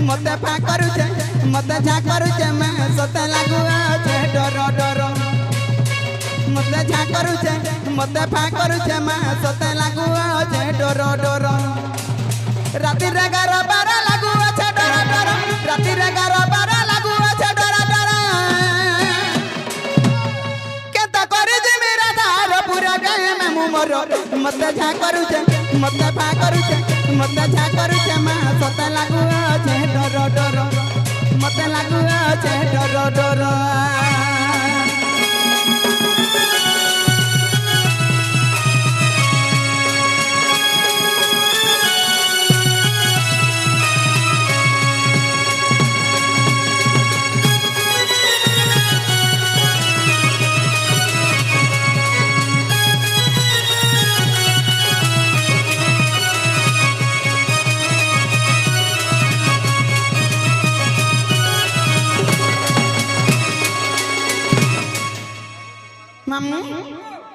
मते फा करूचे मते झा करूचे मैं सते लागू छे डर डर मते झा करूचे मते फा करूचे मैं सते लागू छे डर डर राती रे 11-12 लागू छे डर डर राती रे 11-12 लागू छे डर डर केता करी जे मेरा धार पूरा गाय में मुमर मते झा करूचे मते फा करूचे मते झा करूचे मैं सते लागू छे डर डर मते लागू छे डर डर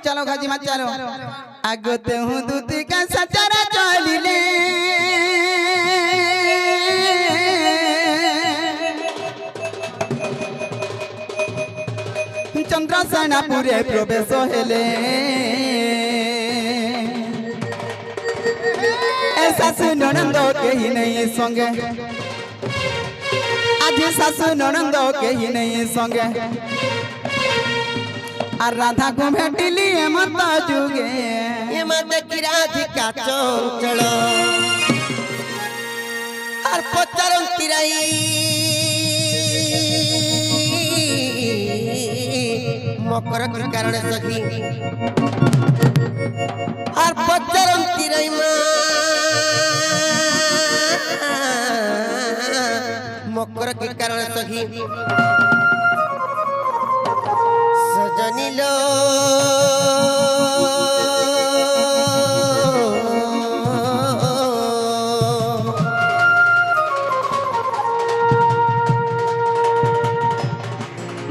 चलो गाजी मत चलो आगते हूँ दूती का सचरा चलिले चंद्रसेना पूरे प्रवेश हेले सासु ननंद कहीं नहीं संगे आज सासु ननंद कहीं नहीं संगे और राधा को भेटिली मत जुगे ये मत राधिका चंचल और पचरम तिराई मकर के कारण सखी और पचरम तिराई मकर के कारण सखी सजनिलो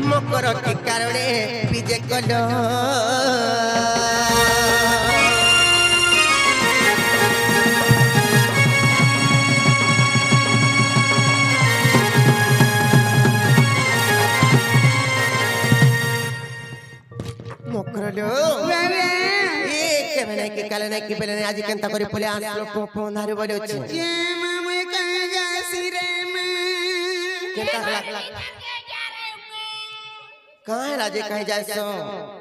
मकर के कारण विजय कलो के काले नहीं के पहले आज केंता करी पले आसलो पोंधारे बोले अछि जे मामे कह जासी रे में केंता कहां राजे कह जासो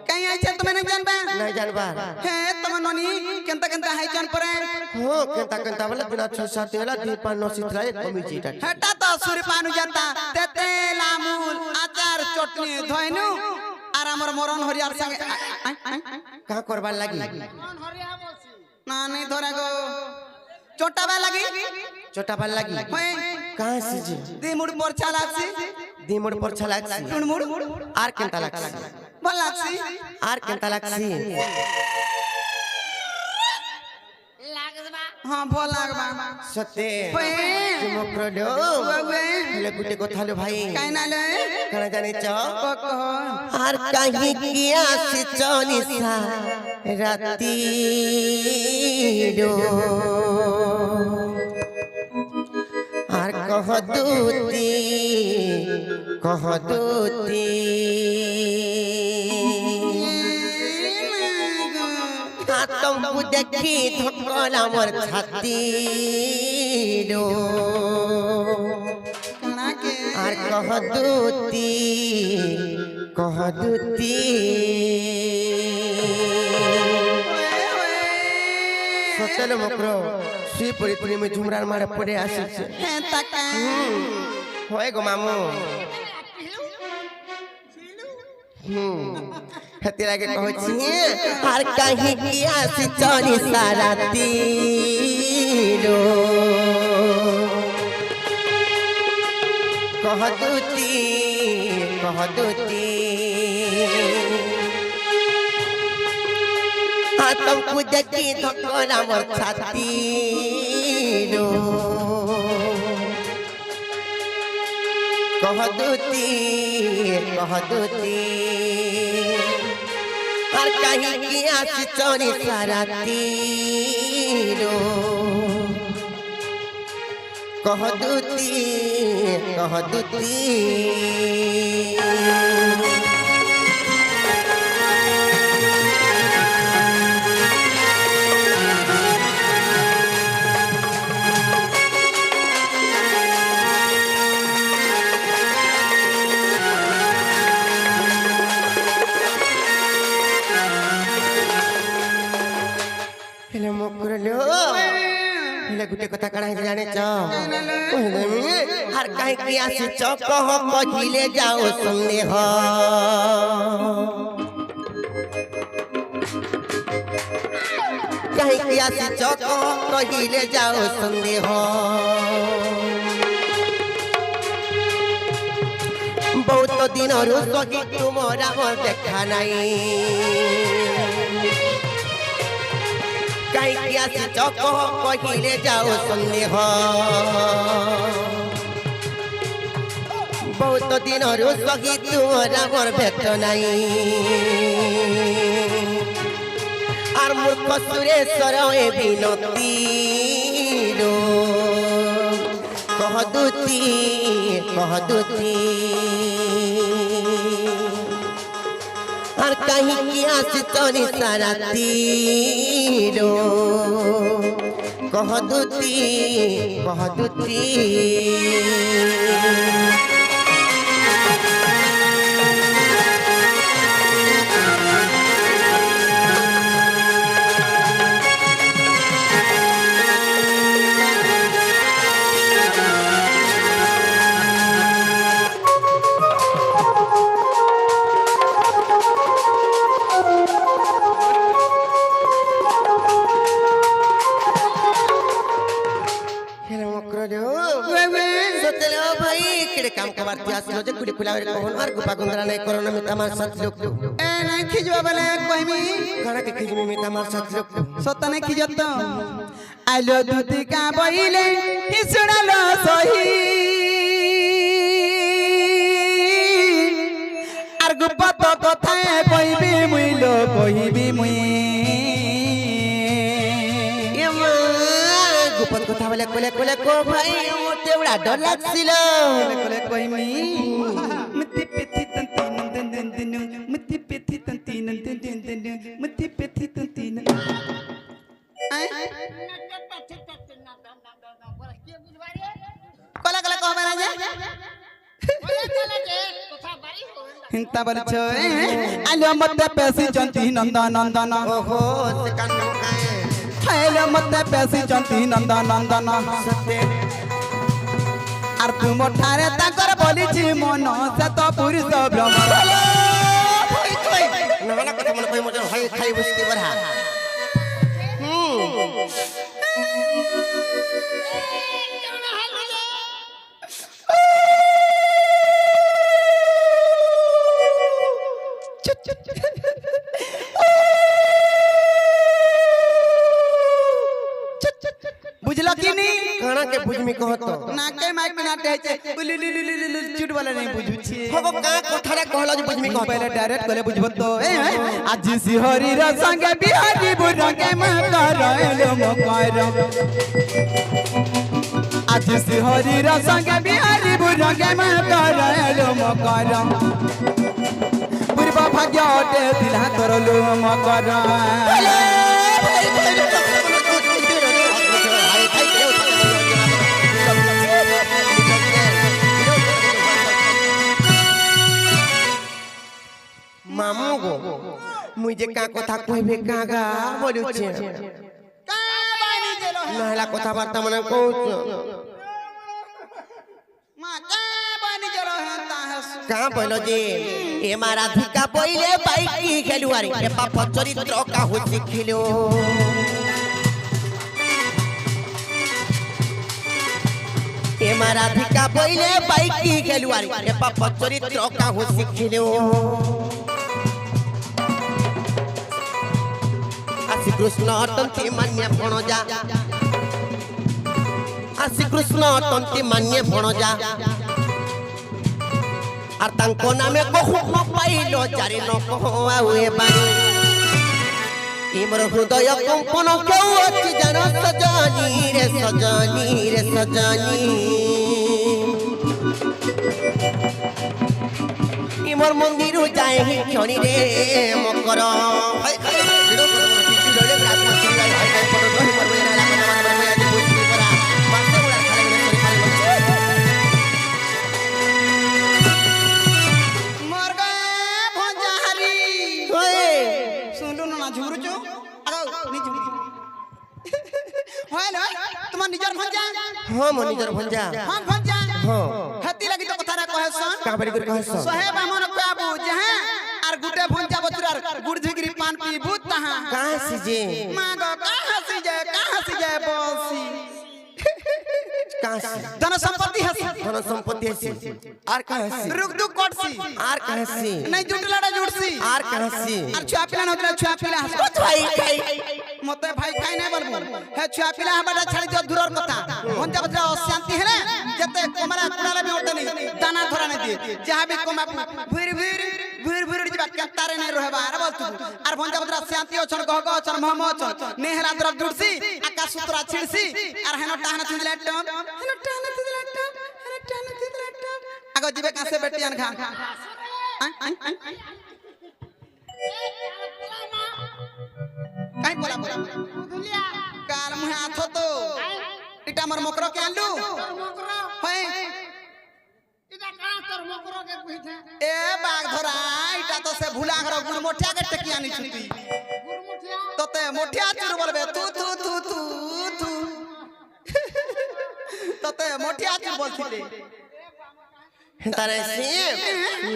कहीं आछे तुम नहीं जानबा नहीं जानबा हे तुम ननी केंता केंता हाई जान परे हो केंता केंता बोले बिना 6-7 वेला 2-5 सितरा एक कमी जीटा हटा तो सूर्य पानु जाता तेते लामूल आचार चटनी धोइनु आर हमर मरण हरियार संगे का करबा लागी ना नहीं धरे गो चोटाबा लागी होय कहां से जी दी मुड़ मोरछा लागसी दी मुड़ पर छलाक्सी टुन मुड़ आर केंता लागसी भल लागसी आर केंता लागसी हां भल लागबा सते होय मकरडो ओए ले गुटे कोथालो भाई काई ना ले कना जाने छ कह आर कहीं किया से चनिसा राती रो आर कह दूती तुमको देखी धक्कला मोर छाती रो आर कह दूती सोचल मकरो सी परी में झुमरार मारे पड़े आसी हे तका होए गो मामू हती लागे कहै छी आर कहीं किया से चनी सारा तीरो कह दूती तुमको देखी धक्कला मोर छाती रो कह दूती और कहीं किया से चोरी सारा तीरो कह दूती कह दूती हेलो मुकुरलो हेलो गुटे कथा काढा हे जाने छ हर काहे की आसी चक हो कहिले जाओ सुनने हो काहे की आसी चक हो कहिले जाओ सुनने हो बहुत दिन रो सगी तुमरा मोर देखा नहीं कहीं किया से चौक कहिले जाओ सुनने हो बहुत दिन रो सगी तुमरा मोर भेट नहीं आर मूर्ख सुरेश्वर ए बिनती रो कह दूती और कहीं किया से तोरी सारा तीरो कह दूती काम के बात आसलो जे कुड़ी कुला कोन मार गुपा गुंदरा नहीं करो ना मिता मार साथ लोग ए नहीं खिजवा बले कोइमी करा के खिजमी मिता मार साथ लोग सत नहीं खिजत आलो दूती का बइले हिसुड़ालो सही आर गुपा तो कथा कइबी मुइलो कइबी मुई गुपत कथा बोले कोले को भाई मोटे उड़ा डर लागसिलो कोले कोइमी मति पेथि तंती नंदन मति पेथि तंती नंदन मति पेथि तंती कोला कोला को मारा जा हिंता बल छ आलो मत पैसी चंती नंदन ओहो से कान काए हेलो मत पैसी चंती नंदन सत्य आर तुम ठारे ताकर बोलिछि मन से तो पुरुष भ्रमण नहला कथा मन कोई मजन हाई खाई बसती बरहा बुझलो कि नहीं काना के बुझमी कहत नाके माइक में नाटे छे चुट वाला नहीं बुझु छी होगो का कथारे कहलो जे बुझमी कहत पहले डायरेक्ट कहले बुझबो तो आज सिहरी र संगे बिहारी बुरंगे में करैलो मकर आज सिहरी र संगे बिहारी बुरंगे में करैलो मकर पूर्व भाग्य ओटे दिला करलो मकर मामू गो मुझे का कथा कहबे कागा बोलुछे का बानी जेलो नहला कथा बार्ता मने कहूछ मां का बानी जेलो हेता है का बोलो जे ए मारा धिका पहिले बाइक की खेलुआरी ए पाप चरित्र का हो सिखिलो ए मारा धिका पहिले बाइक की खेलुआरी ए पाप चरित्र का हो सिखिलो आसी कृष्ण तंती मान्य भणजा आसी कृष्ण तंती मान्य भणजा আর তাঙ্কো নামে কহু পাইলো জারি ন কহ আউয়ে বাণী इमर हृदय कंपन केउ अछि जान सजनी रे सजनी रे सजनी इमर मंदिर जाए ही क्षणी रे मकर मर गए भंजारी सुनलु ना झुरुचो आगो नी झुरी होय ना तुम निजर भंजा हां मनिजर भंजा हां भंजा हां हती लगी तो कथा रे कहसन का बड़ी कर कहस सहे बामन काबू जहां आर गुटे भंजा बचुरार गुड़ झिगरी पान पीबू तहां कहां सीजे मांगो कहां से जाए बसी कहां धन संपत्ति हसी धन संपत्ति है आर कहां सी रुक दुक कोटसी आर कहां सी नहीं जुटलाडा जुटसी आर कहां सी আর ছুয়া পিলা নদরা ছুয়া পিলা कुछ भाई खाई মতে ভাই খাই নাই বলবো হে ছুয়া পিলা হবাটা ছাড়ি যা দূরর কথা ভঞ্জা বজরা অশান্তি হেলে যেতে কোমরা কুড়ালে বি ওঠে নি দানা ধরা নাই দিয়ে যাহা বি কোমা ভিড় ভিড় ভিড় ভিড় যিবা কাটারে নাই রহবা আর বলতু আর ভঞ্জা বজরা শান্তি অছন গহ গহ অছন মহম অছন নেহরা দরব জুড়ছি আকাশ সুতরা ছিড়ছি আর হেন টাহনা তিদলা টম হেন টাহনা তিদলা টম হেন টাহনা তিদলা টম আগো জিবে কাছে বেটিয়ান খা কাই বলা বলা কাল মুহে আথো তো এটা আমার মকর কে আনলু হয় এ বাঘ ধরা এটা তো সে ভুলা ঘর গুড় মোঠিয়া কে টেকি আনি ছুটি তোতে মোঠিয়া চুর বলবে তু তু তু তু তু তোতে মোঠিয়া চুর বলছিলে तारे से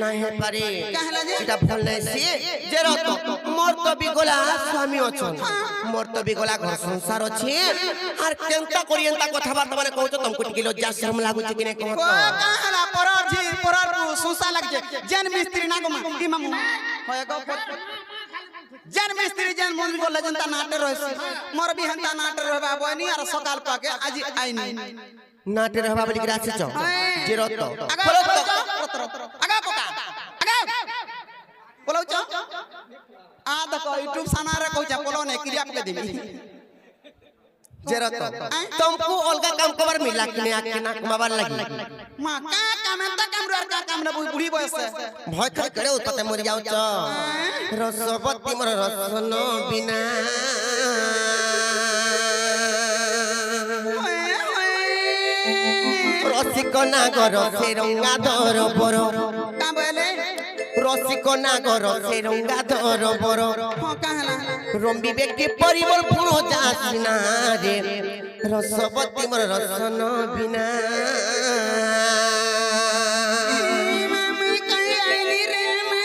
नहीं है पारे कहला जे এটা ভুল নাই সে যে রত মোর তো বিগলা স্বামী অছন মোর তো বিগলা ঘর সংসার আছে আর কেনতা করি এন্তা কথা বার্তা মানে কইছো তুমকো টিকি লজ্জা শরম লাগুছে কি নাই কহত ও কাহলা পরার জি পরার সুসা লাগছে জেন মিস্ত্রি না গমা কি মামু হয় গো জেন মিস্ত্রি জেন মন্দির বলে জনতা নাটে রইছে মোর বি হেনতা নাটে রহবা বনি আর সকাল পাকে আজি আইনি नाटे रहबा बली ग्रासी छ जे रत আগা কোকা আগা বলাউ চ আ দেখো ইউটিউব সানারে কইছা বলো নে ক্রিয়া পকে দিবি जे रत तुमको अलगा काम कबर मिला कि ने आके ना कमाবার লাগি মা কা কামেন্তা কামরার কা কামনা বুড়ি বয়সে ভয় খাই করে উততে মরি যাও চ রসবতী মোর রসন বিনা রসিক নাগর সে রঙ্গা ধর বড় কা বলে রসিক নাগর সে রঙ্গা ধর বড় হ কাহলা রম্বি ব্যক্তি পরিবর পুরো যাসনা রে রসবতী মোর রসন বিনা মামি কাই আইনি রে মা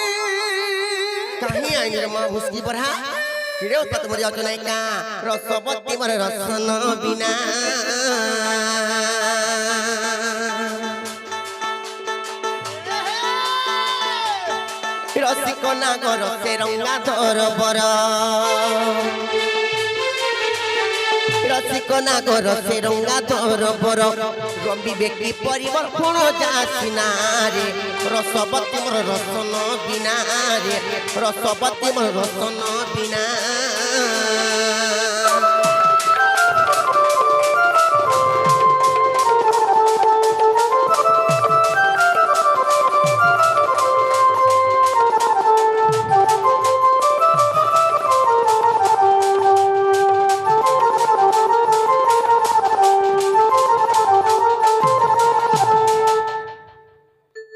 কাহি আইনি রে মা হুসকি পড়া কিরে উততে মরি যাও চ নাই কা রসবতী মোর রসন বিনা রসিক নাগর সে রঙ্গা ধর বর রসিক নাগর সে রঙ্গা ধর বর রম্বি ব্যক্তি পরিবর কোন যাসিনা রে রসবতী মোর রসন বিনা রে রসবতী মোর রসন বিনা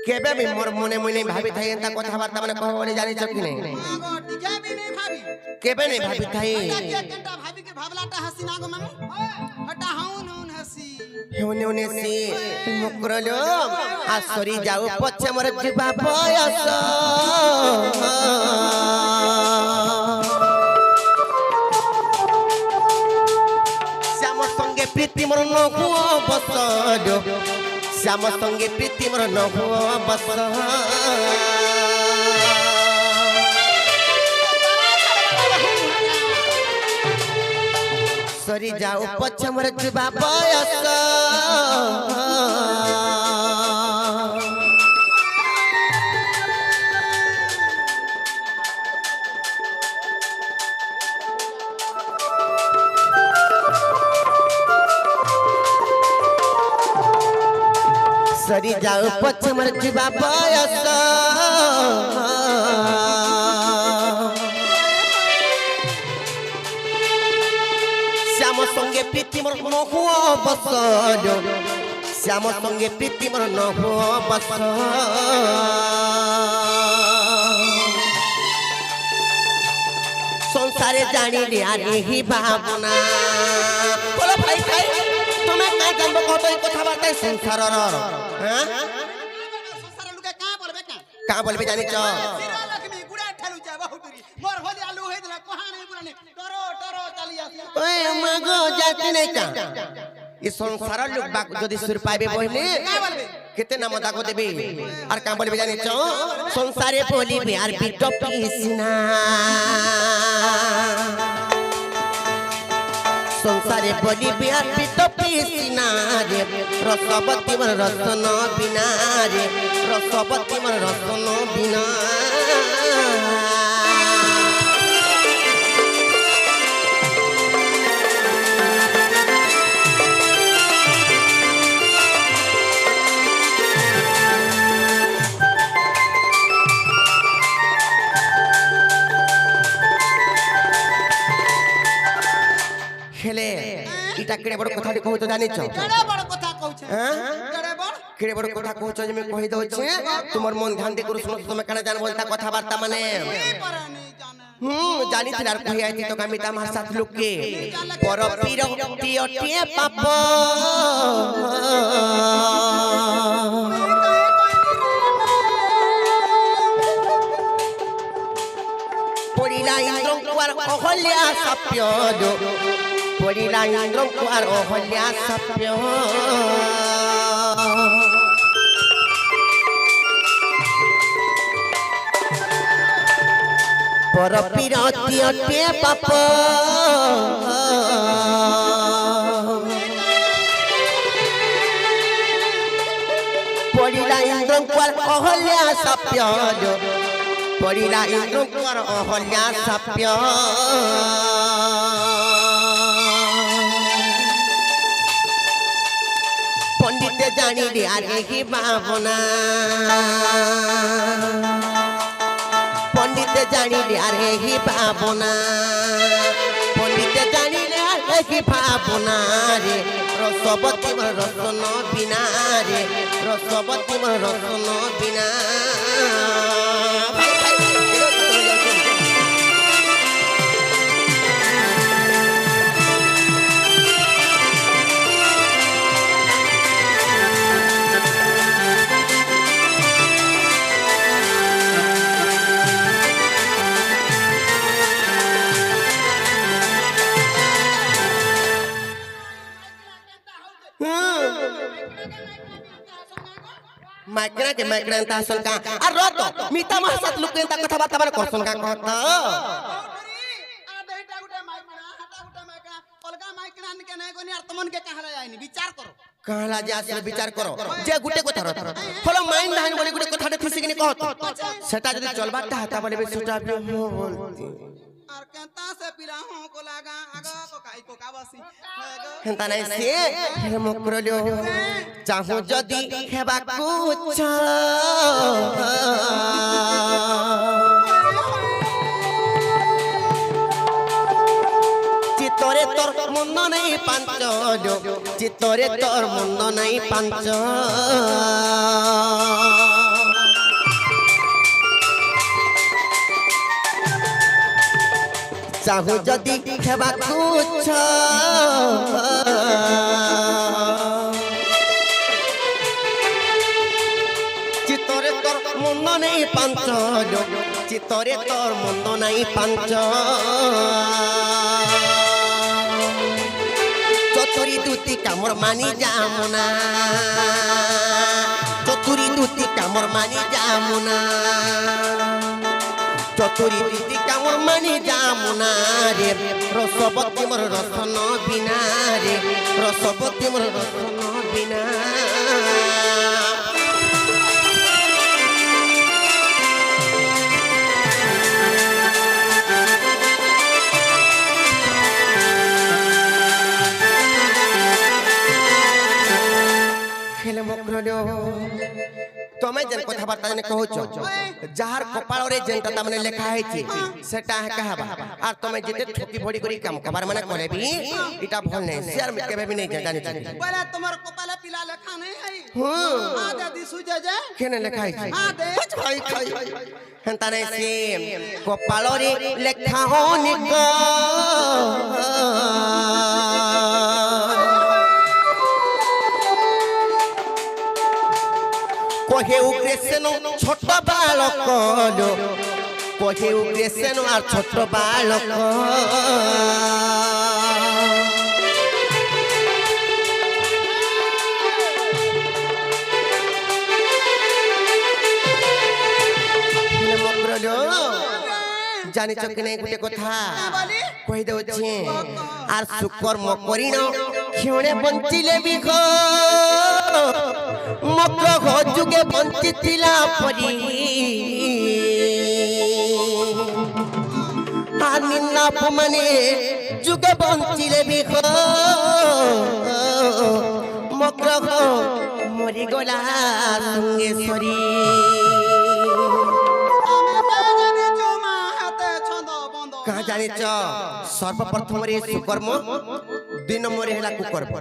কেবে আমি মোর মনে মনে ভাবি থাই এন্তা কথা বার্তা মানে কহ বলে জানিছ কি নাই আগো টিকে বি নাই ভাবি কেবে নাই ভাবি থাই কেনটা ভাবি কে ভাবলাটা হাসি না গো মামি হটা হাউন হাউন হাসি হেউনে উনে সি মুকরলো আসরি যাও পছে মোর জিবা বয়স শ্যাম সঙ্গে প্রীতি মোর নহু বসল শ্যাম সঙ্গে প্রীতি মোর নহু বসল সরি যাও পছে মোর জিবা বয়স सरी जाऊ पछ मर जीवा बयस श्याम संगे प्रीति मोर न हुआ बसल श्याम संगे प्रीति मोर न हुआ बसल संसारे जानी लिया ही भावना बोलो भाई भाई तुम्हें क्या जानबो कहतो ई कथा बार्ता संसार हां संसार लोके का बोलबे का बोलबे जानि छ लक्ष्मी गुडा ठेलु जा बहुतरी मोर भली आलू हे दिला कहा नहीं पुराने टरो टरो चली आसी ओए मगो जाति नहीं का ई संसार लोक बाक जदी सुर पाइबे बहिने का बोलबे केते नाम दाको देबे आर का बोलबे जानि छ संसारे बोली बिहार बिटो पिसना संसारे बोली बिहार पितो पिसिना रे रसवती मन रसन बिना रे रसवती मन रसन बिना खेले इटा केड़े बड़ कथा कहू तो जानि छ केड़े बड़ कथा कहू छे केड़े बड़ कथा कहू छ जे मैं कहि दउ छे तुमर मन ध्यान दे करू सुनो तुमे कना जान बोलता कथा वार्ता माने जानी थिलार कहि आइती तो कामिता मार साथ लोग के पर पीर टिए पाप पड़िला इंद्र कुआर अहल्या सप्य पड़िला इंद्र कुआर अहल्या सप्य पर पिरती अटे पाप पड़िला इंद्र कुआर अहल्या सप्य पड़िला इंद्र कुआर अहल्या सप्य पंडित जानी दिया रे भावना पंडित जानी दिया रे भावना पंडित जानी रे भावना रे रसवती मन रसन बिना रे रसवती मन रसन बिना माइकरा के माइकरा ता सन का आ रो तो मीता मा साथ लोग ता कथा बात बारे करसन का कहत आ देटा गुटे माइकरा हटा गुटे माइकरा अलगा माइकरा के नहीं कोनी और तुमन के कहला जायनी विचार करो कहला जा से विचार करो जे गुटे कथा रत फलो माइन धान बोली गुटे कथा ठिसी के कहत सेटा जदी चलबाटा हता बोले बे सुटा बोलती और केता से पिला हो को लागा आगा को काई को कावासी हेंता नहीं से हे मकरलो चाहू जदी हेबा कुछ चितरे तोर मुंड नहीं पांच चितरे तोर मुंड नहीं पांच चाहू जदी हेबा कुछ चितरे तोर मुंड नहीं पांच चितरे तोर मुंड नहीं पांच चतुरी दूती कामर मानी जामुना चतुरी दूती कामर मानी जामुना चतुरी दूती कामर मानी जामुना रे रसवती मोर रसन बिना रे रसवती मोर रसन बिना खेले मकरलो कथबार्ता जने कहूछ जहार कपाल रे जेंटा ता माने लेखा हेछि सेटा है कहबा आर तमे जेते ठोकी भड़ी करी काम कबार माने करे भी इटा भल नै शेयर में केबे भी नै जानि छी बोले तुम्हार कपाले पिला लेखा नहीं है हां आ दे दिसु जे जे केने लेखा हेछि हां दे भाई खाई हेंता नै से कपाल रे लेखा होनी को कहे उग्रेसेन छोट बालक लो कहे उग्रेसेन आर छोट बालक जानी कि नहीं गोटे कथा कही दे आर सुकर्म करिन क्षणे बंचिले भी खो मक्र हो जुगे बंचिथिला परी आर निन्ना अपमाने जुगे बंचिले भी खो मक्र हो मरी गला संगे सरी कहा जानी सर्वप्रथम रे सुकर्म दुई नंबर है कुकर्म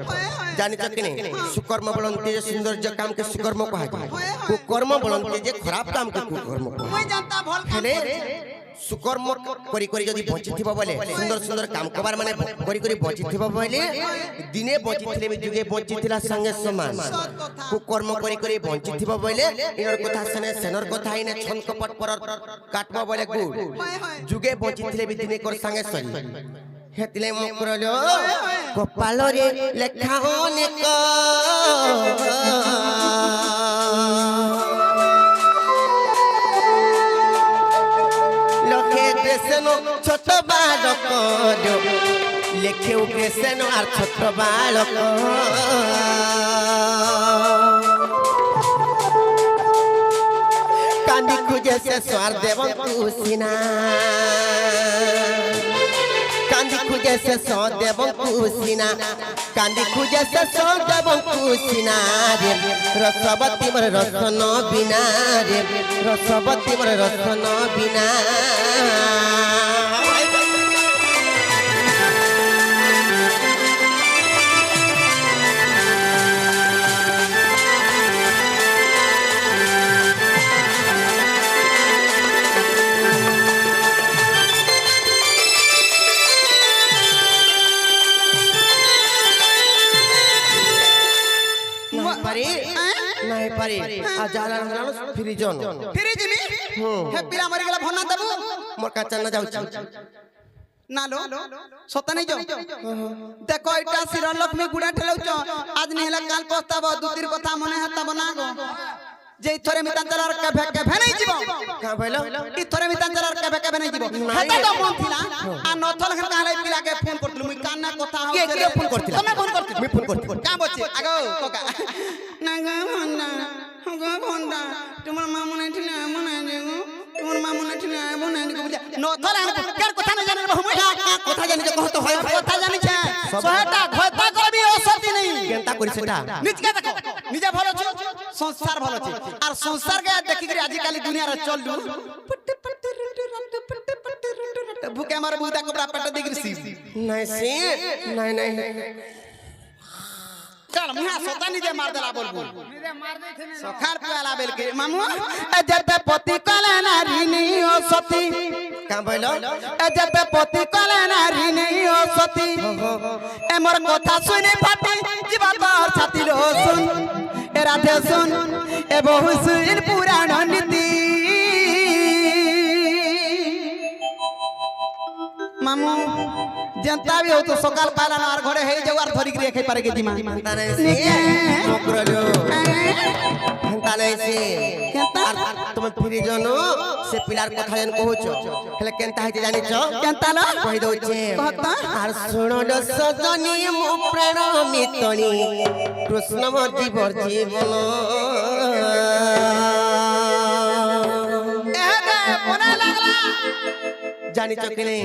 जानी कि नहीं सुकर्म बोलते सौंदर्य काम के सुकर्म कहा कुकर्म बोलते खराब काम के कुकर्म हेले सुकर्म करी करी जदी बचिथिबो बोले सुंदर सुंदर काम कबार माने करी करी बचिथिबो बोले दिने बचिथिले भी जुगे बचिथिला संगे समान कुकर्म करी करी बचिथिबो बोले इनर कथा सने सेनर कथा इने छन कपट पर काटबो बोले गुड जुगे बचिथिले भी दिने कर संगे सरी हेतिले मकरलो कपाल रे लेखा होने को छोट बालक लेखे उग्रेसेन आर छोट बालक कांदी खुजे से स्वार देव कुसिना कांदी खुजे से सौ देव कुसिना कांदी खुजे से सौ देव कुसिना रे रसवती मोर रसन बिना रे रसवती मोर रसन बिना नहीं पारे आ जाला ना फ्री जोन फ्री जिमी हे पिला मरि गेला भन्ना देबू मोर काचा ना जाउ ना लो सता नहीं जाओ देखो इटा सिर लक्ष्मी गुडा ठेलौच आज नहीं हला काल पस्ताब दुतिर कथा मने हता बना गो जे थरे मितांचलार केभे नहीं जीवो का भइलो इ थरे मितांचलार केभे नहीं जीवो हता तो मन थिला आ नथल खन काले पिला के फोन करतलु मुई कान्ना कथा हो के फोन करथिला तमे फोन करथिल मी फोन करथिल का बच्चे आगो कोका ना गो भंडा तुम्हार मामू नहीं थिला मना देगो तुम्हार मामू नहीं थिला बना देगो नथल हम केर कथा नहीं जाने बहु कथा जानि जे कहतो है कथा जानि छे सोहेटा घता करबी औषधि नहीं केनता करि सेटा निज के देखो निजे भलो छ संसार भलो छ आर संसार के देखि करी आज काली दुनिया रे चललु भूखे मार बुदा कपड़ा पट देगिर सी नहीं से नहीं चल मुहा सता निजे मार देला बोल निजे मार दे थे सखार पुआला बेल के मामू जते पति कले नारी नहीं ओ सती का भइलो जते पति कले नारी नहीं ओ सती ए मोर कथा सुनी फाटी जीवा तोर छाती रो सुन ए राधे सुन ए बहु सुन पुराण नीति मामू जनता भी हो तो सकाल पाला आर घरे हे जवार धरी के रखे पारे के दिमा ताने से मोकरलो ताने से तुम फ्री जनो से पिलार कथा जन कहूचो हेले केनता है जानि छ केनता लो कहि दोचे कहता आर सुनो द सजनी मो प्राण मितनी कृष्ण मर्जी वर्जी बोलो ए गे कोना लागला জানি চকি নেই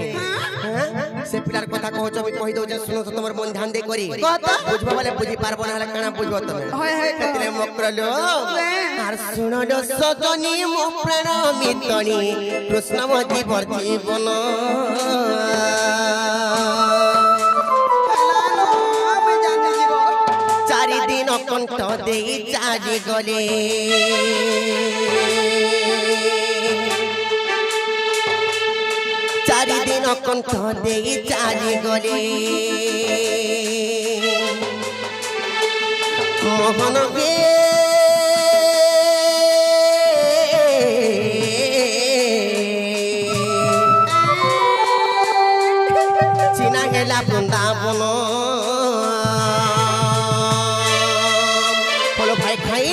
হ্যাঁ সে পিলার কথা কহছ আমি কই দউ যে শুনো তো তোমার মন ধ্যান দে করি বুঝবা বলে বুঝি পারবো না হলে কানা বুঝবো তুমি কেতলে মকরলো আর শুনো লো সজনী মো প্রাণ মিতনি কৃষ্ণমতি বর জীবন চারিদিন কণ্ঠ দেই চালি গলে চারিদিন কণ্ঠ দেই চালি গলে মোহন গে চিনা গেলা বৃন্দাবন বলো ভাই খাই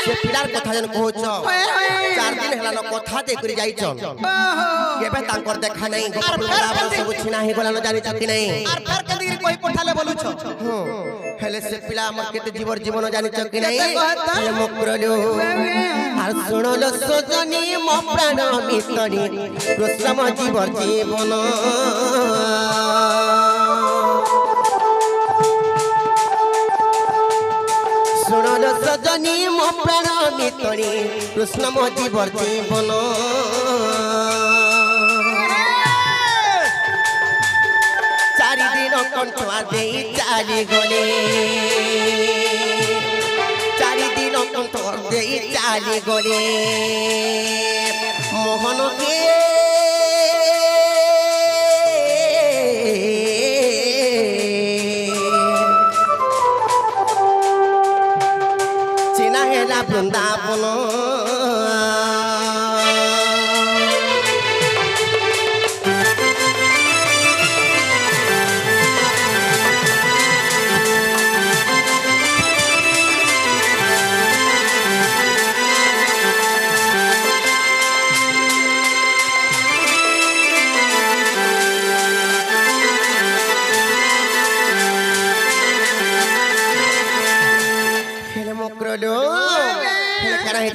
সে পিলার কথা যেন কହୁଛ 4 দিন হেলানো কথা দেই করে যাইছন কেবে তাঙ্কর দেখা নাই গোপবৃন্দাবন সব ছিনা হে গলানো জানি চাকি নাই আর ফের কদিরি কই পঠালে বলুছ হেলে সে পিলা আমার কেতে জীবর জীবন জানি চাকি নাই হেলে মকরলো আর শুনলো সজনী মো প্রাণ মিতনি কৃষ্ণ জীবর জীবন শুনলো সজনী মো প্রাণ মিতনি কৃষ্ণ জীবর জীবন চারিদিন কণ্ঠ দেই চালি গলে চারিদিন কণ্ঠ দেই চালি গলে মোহনকে চিনা হেলা বৃন্দাবন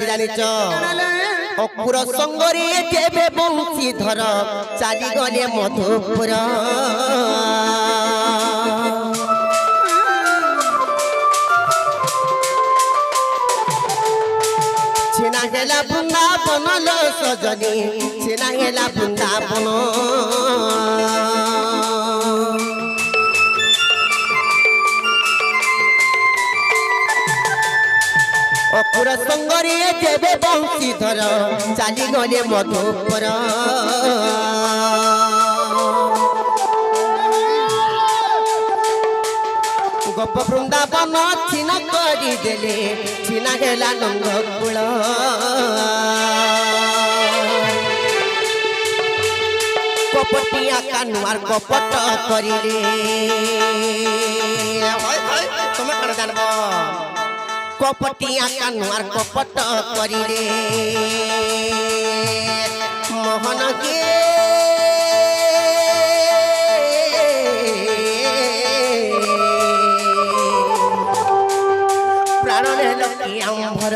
জানিছ অপুর সঙ্গরে কেবে বংশী ধর চালি গলে মধুপুর ছিনা গেলা বৃন্দাবন লো সজনী ছিনা গেলা বৃন্দাবন অপুর সঙ্গরে কেবে বংশী ধর চালি গলে মধুপুর গোপ বৃন্দাবন ছিন করি দেলে ছিনা গেলা নন্দকুল কপটিয়া কানুয়ার কপট করিলে তুমি কেন জানব কপটিয়া কানুয়ার কপট করিলে মোহন গে প্রাণে লক্ষ্মী আম্ভর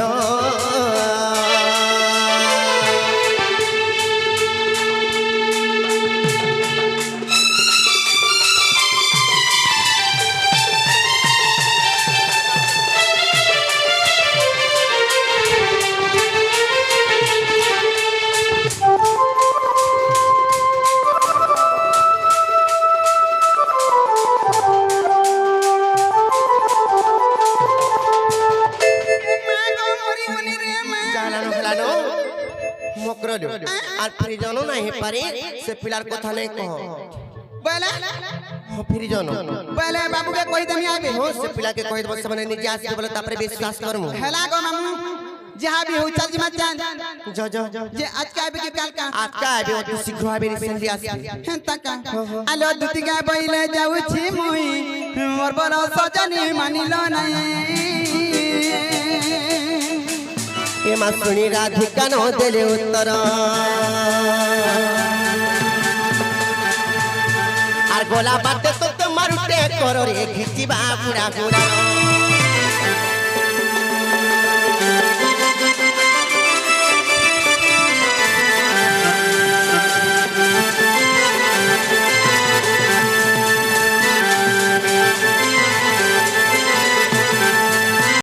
আর ফিরিজনো নাই পারে সে পিলার কথা নাই কহ বলে ফিরিজনো বলে বাবুকে কই দেমি আবে हो से पिला के कहि देबो से माने निजे आसी बोले तापरे विश्वास करमु हेला गो मामू जहां भी हो चल जिमा जान जो जे आज का आबे के काल का आज का आबे तू शीघ्र आबे रिसेंटली आसी हें तका आलो दुतिका बइले जाउ छी मुई मोर बरो सजनी मानिलो নাই ए मा सुनी राधिका न देले उत्तर আর গোলা বাতে তো তোমার উঠে করো রে খিচিবা পুরা পুরা